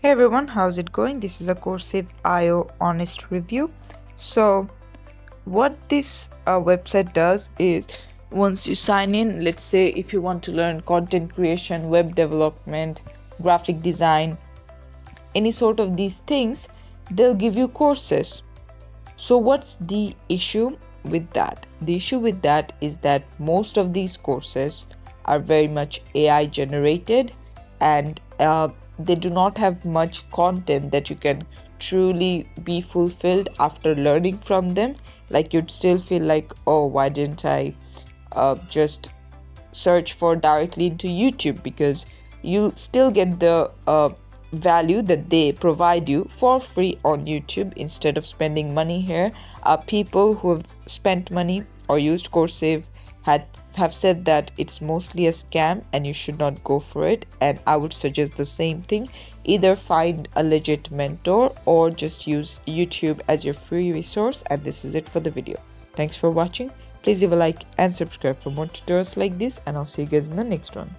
Hey everyone, how's it going? This is a Coursave IO honest review. So, what this website does is once you sign in, let's say if you want to learn content creation, web development, graphic design, any sort of these things, they'll give you courses. So, what's the issue with that? The issue with that is that most of these courses are very much AI generated and they do not have much content that you can truly be fulfilled after learning from them. Like, you'd still feel like, oh, why didn't I just search for directly into YouTube, because you still get the value that they provide you for free on YouTube instead of spending money here. People who have spent money or used Coursave have said that it's mostly a scam and you should not go for it, and I would suggest the same thing. Either find a legit mentor or just use YouTube as your free resource. And this is it for the video. Thanks for watching. Please leave a like and subscribe for more tutorials like this, and I'll see you guys in the next one.